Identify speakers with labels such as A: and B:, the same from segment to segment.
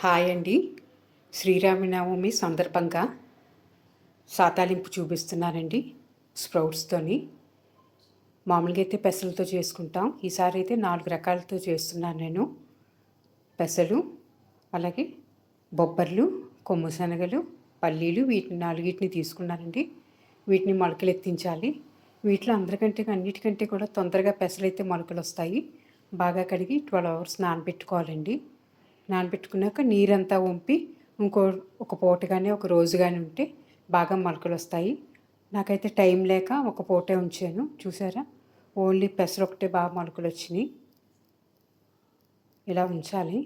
A: Hi అండి. శ్రీరామనవమి సందర్భంగా సాతాలింపు చూపిస్తున్నానండి స్ప్రౌట్స్తోని. మామూలుగా అయితే పెసలతో చేసుకుంటాం. ఈసారి అయితే 4 రకాలతో చేస్తున్నాను నేను. పెసలు, అలాగే బొబ్బర్లు, కొమ్ము శనగలు, పల్లీలు, వీటిని 4 తీసుకున్నానండి. వీటిని మొలకలు ఎత్తించాలి. వీటిలో అన్నిటికంటే కూడా తొందరగా పెసలైతే మొలకలు వస్తాయి. బాగా కడిగి 12 అవర్స్ నానబెట్టుకోవాలండి. నానబెట్టుకున్నాక నీరంతా వంపి ఒక పూట కానీ ఒక రోజు కానీ ఉంటే బాగా మొలకలు వస్తాయి. నాకైతే టైం లేక ఒక పూటే ఉంచాను. చూసారా, ఓన్లీ పెసరు ఒకటే బాగా మొలకలు వచ్చినాయి. ఇలా ఉంచాలి.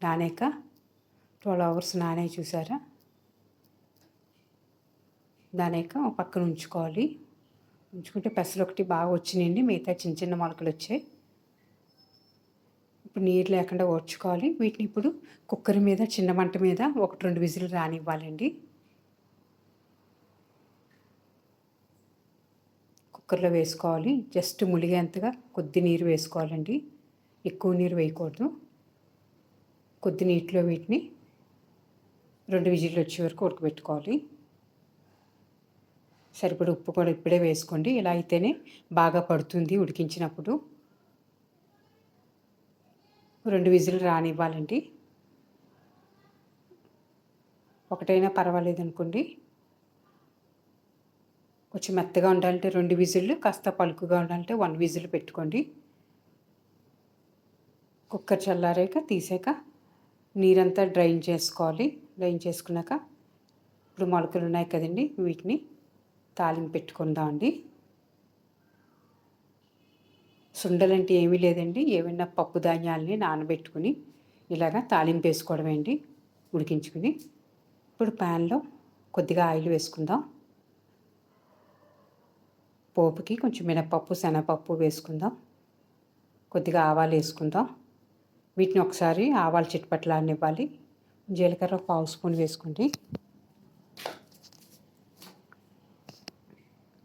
A: నానాక 12 అవర్స్ నానే చూసారా, నానాక ఒక పక్కన ఉంచుకోవాలి. ఉంచుకుంటే పెసలు ఒకటి బాగా వచ్చినాయండి. మిగతా చిన్న చిన్న మొలకలు వచ్చాయి. ఇప్పుడు నీరు లేకుండా ఓడ్చుకోవాలి. వీటిని ఇప్పుడు కుక్కర్ మీద చిన్న మంట మీద 1-2 విజిల్ రానివ్వాలండి. కుక్కర్లో వేసుకోవాలి. జస్ట్ ములిగేంతగా కొద్ది నీరు వేసుకోవాలండి. ఎక్కువ నీరు వేయకూడదు. కొద్ది నీటిలో వీటిని 2 విజిల్లు వచ్చే వరకు ఉడకబెట్టుకోవాలి. సరిపడ ఉప్పు కూడా ఇప్పుడే వేసుకోండి. ఇలా అయితేనే బాగా పడుతుంది ఉడికించినప్పుడు. 2 విజిల్ రానివ్వాలండి. ఒకటైనా పర్వాలేదు అనుకోండి. కొంచెం మెత్తగా ఉండాలంటే 2 విజిల్లు, కాస్త పలుకుగా ఉండాలంటే 1 విజిల్ పెట్టుకోండి. కుక్కర్ చల్లారాక తీసాక నీరంతా డ్రైన్ చేసుకోవాలి. డ్రైన్ చేసుకున్నాక ఇప్పుడు మొలకలు ఉన్నాయి కదండి, వీటిని తాలింపు పెట్టుకుందామండి. సుండలంటే ఏమీ లేదండి, ఏమైనా పప్పు ధాన్యాలని నానబెట్టుకుని ఇలాగా తాలింపు వేసుకోవడమే అండి, ఉడికించుకుని. ఇప్పుడు ప్యాన్లో కొద్దిగా ఆయిల్ వేసుకుందాం. పోపుకి కొంచెం మినపప్పు, శనగపప్పు వేసుకుందాం. కొద్దిగా ఆవాలు వేసుకుందాం. వీటిని ఒకసారి ఆవాలు చిట్పట్లాడనివ్వాలి. జీలకర్ర 1/2 స్పూన్ వేసుకోండి.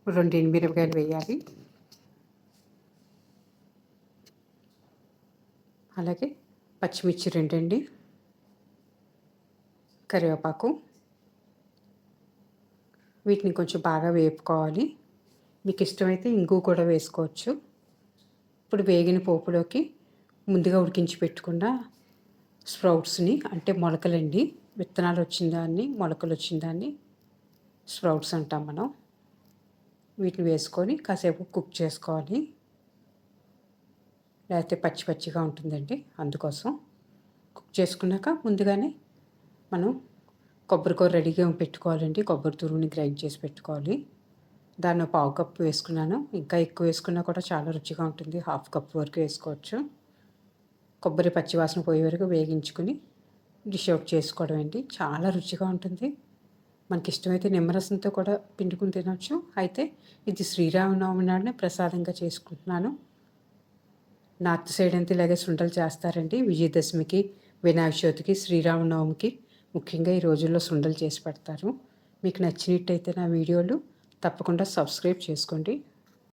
A: 2 ఎండుమిరపకాయలు వేయాలి. అలాగే పచ్చిమిర్చి 2 అండి. కరివేపాకు. వీటిని కొంచెం బాగా వేపుకోవాలి. మీకు ఇష్టమైతే ఇంగువ కూడా వేసుకోవచ్చు. ఇప్పుడు వేగిన పోపులోకి ముందుగా ఉడికించి పెట్టుకున్న స్ప్రౌట్స్ని, అంటే మొలకలండి, విత్తనాలు వచ్చిన దాన్ని, మొలకలు వచ్చిన దాన్ని స్ప్రౌట్స్ అంటాం మనం. వీటిని వేసుకొని కాసేపు కుక్ చేసుకోవాలి. లేకపోతే పచ్చి పచ్చిగా ఉంటుందండి, అందుకోసం. కుక్ చేసుకున్నాక ముందుగానే మనం కొబ్బరికూర రెడీగా పెట్టుకోవాలండి. కొబ్బరి తురుముని గ్రైండ్ చేసి పెట్టుకోవాలి. దాన్ని 1/2 కప్పు వేసుకున్నాను. ఇంకా ఎక్కువ వేసుకున్నా కూడా చాలా రుచిగా ఉంటుంది. 1/2 కప్పు వరకు వేసుకోవచ్చు. కొబ్బరి పచ్చివాసన పోయే వరకు వేగించుకుని డిష్ అవుట్ చేసుకోవడం అండి. చాలా రుచిగా ఉంటుంది. మనకి ఇష్టమైతే నిమ్మరసంతో కూడా పిండుకుని తినవచ్చు. అయితే ఇది శ్రీరామనవమి నాడునే ప్రసాదంగా చేసుకుంటున్నాను. నార్త్ సైడ్ అంతా ఇలాగే సుండలు చేస్తారండి. విజయదశమికి, వినాయక చవితికి, శ్రీరామనవమికి ముఖ్యంగా ఈ రోజుల్లో సుండలు చేసి పెడతారు. మీకు నచ్చినట్టయితే నా వీడియోలు తప్పకుండా సబ్స్క్రైబ్ చేసుకోండి.